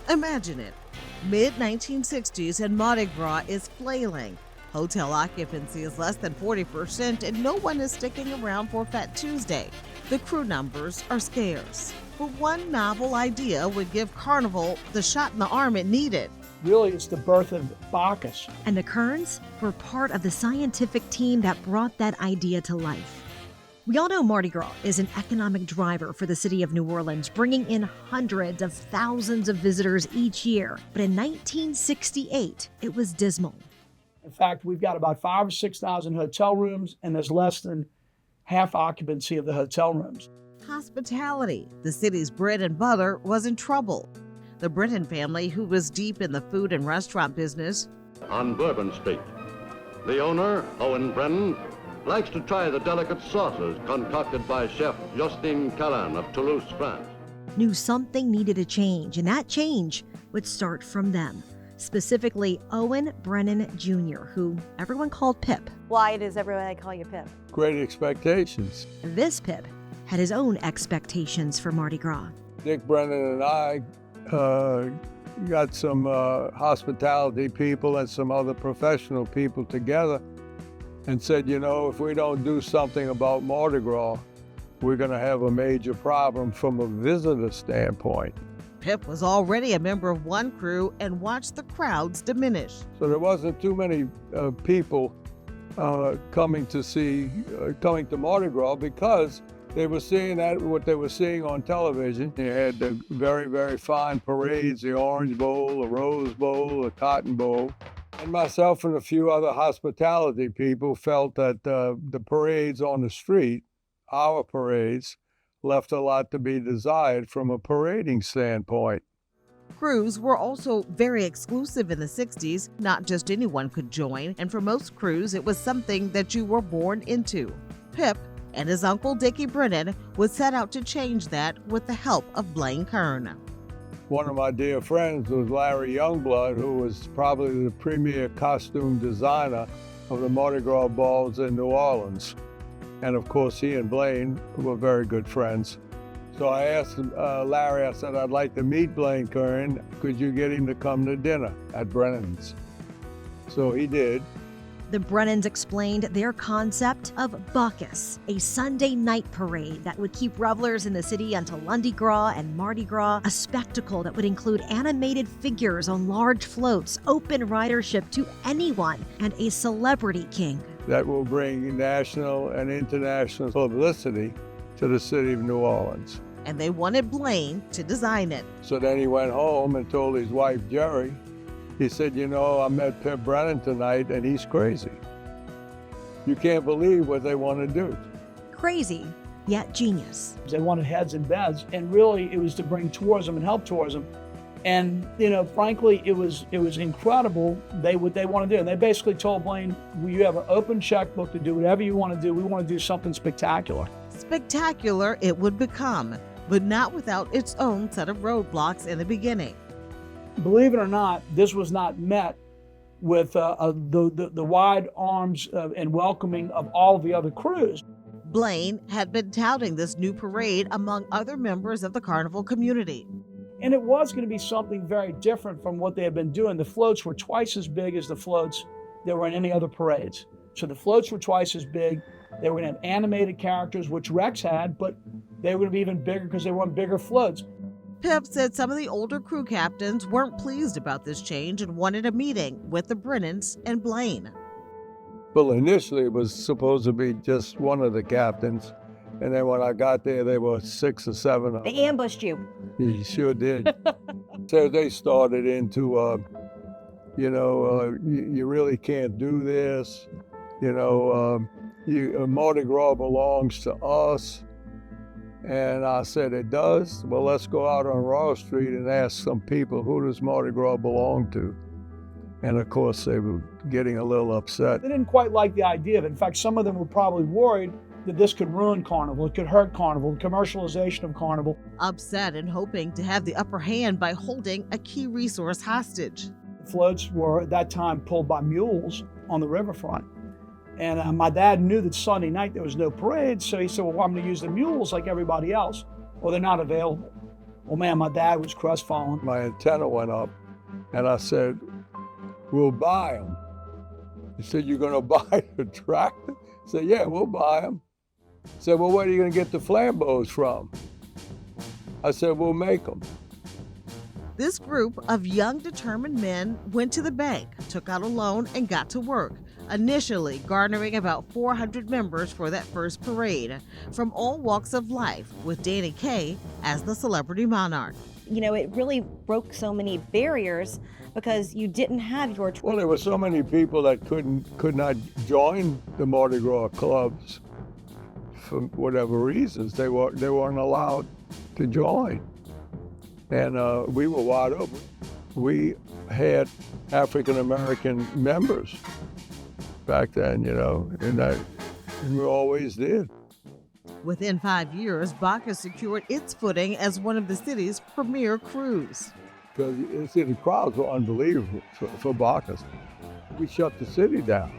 Imagine it. Mid-1960s and Mardi Gras is flailing. Hotel occupancy is less than 40% and no one is sticking around for Fat Tuesday. The crew numbers are scarce. But one novel idea would give Carnival the shot in the arm it needed. Really, it's the birth of Bacchus. And the Kerns were part of the scientific team that brought that idea to life. We all know Mardi Gras is an economic driver for the city of New Orleans, bringing in hundreds of thousands of visitors each year. But in 1968, it was dismal. In fact, we've got about 5,000 or 6,000 hotel rooms, and there's less than half occupancy of the hotel rooms. Hospitality, the city's bread and butter, was in trouble. The Brennan family, who was deep in the food and restaurant business, on Bourbon Street. The owner, Owen Brennan, likes to try the delicate sauces concocted by Chef Justine Callan of Toulouse, France. Knew something needed to change, and that change would start from them. Specifically, Owen Brennan Jr., who everyone called Pip. Why does everyone call you Pip? Great expectations. This Pip had his own expectations for Mardi Gras. Dick Brennan and I got some hospitality people and some other professional people together and said, you know, if we don't do something about Mardi Gras, we're going to have a major problem from a visitor standpoint. Pip was already a member of one crew and watched the crowds diminish. So there wasn't too many people coming to Mardi Gras because they were seeing what they were seeing on television. They had the very, very fine parades, the Orange Bowl, the Rose Bowl, the Cotton Bowl. And myself and a few other hospitality people felt that the parades on the street, our parades, left a lot to be desired from a parading standpoint. Crews were also very exclusive in the 60s. Not just anyone could join, and for most crews, it was something that you were born into. Pip and his uncle Dickie Brennan would set out to change that with the help of Blaine Kern. One of my dear friends was Larry Youngblood, who was probably the premier costume designer of the Mardi Gras balls in New Orleans. And of course, he and Blaine were very good friends. So I asked Larry, I said, I'd like to meet Blaine Kern. Could you get him to come to dinner at Brennan's? So he did. The Brennans explained their concept of Bacchus, a Sunday night parade that would keep revelers in the city until Lundi Gras and Mardi Gras, a spectacle that would include animated figures on large floats, open ridership to anyone, and a celebrity king. That will bring national and international publicity to the city of New Orleans. And they wanted Blaine to design it. So then he went home and told his wife, Jerry, he said, you know, I met Pip Brennan tonight and he's crazy. You can't believe what they want to do. Crazy, yet genius. They wanted heads and beds, and really it was to bring tourism and help tourism. And, you know, frankly, it was incredible what they want to do. And they basically told Blaine, you have an open checkbook to do whatever you want to do. We want to do something spectacular. Spectacular it would become, but not without its own set of roadblocks in the beginning. Believe it or not, this was not met with the wide arms and welcoming of all the other crews. Blaine had been touting this new parade among other members of the Carnival community. And it was going to be something very different from what they had been doing. The floats were twice as big as the floats that were in any other parades. So the floats were twice as big. They were going to have animated characters, which Rex had, but they were going to be even bigger because they were on bigger floats. Pip said some of the older crew captains weren't pleased about this change and wanted a meeting with the Brennans and Blaine. Well, initially it was supposed to be just one of the captains. And then when I got there, there were 6 or 7 of them. They ambushed you. He sure did. So they started into, you really can't do this. Mardi Gras belongs to us. And I said, it does? Well, let's go out on Ross Street and ask some people, who does Mardi Gras belong to? And of course, they were getting a little upset. They didn't quite like the idea of it. In fact, some of them were probably worried that this could ruin Carnival, it could hurt Carnival, the commercialization of Carnival. Upset and hoping to have the upper hand by holding a key resource hostage. Floats were at that time pulled by mules on the riverfront. And my dad knew that Sunday night there was no parade, so he said, well, I'm going to use the mules like everybody else. Well, they're not available. Well, man, my dad was crestfallen. My antenna went up, and I said, "We'll buy them." He said, "You're going to buy the tractor?" I said, "Yeah, we'll buy them." He said, "Well, where are you going to get the flambeaux from?" I said, "We'll make them." This group of young, determined men went to the bank, took out a loan, and got to work, initially garnering about 400 members for that first parade from all walks of life, with Danny Kaye as the celebrity monarch. You know, it really broke so many barriers because you didn't have your Well, there were so many people that could not join the Mardi Gras clubs for whatever reasons. They weren't allowed to join, and we were wide open. We had African American members back then, you know, and we always did. Within 5 years, Bacchus secured its footing as one of the city's premier crews. Because the crowds were unbelievable for Bacchus. We shut the city down.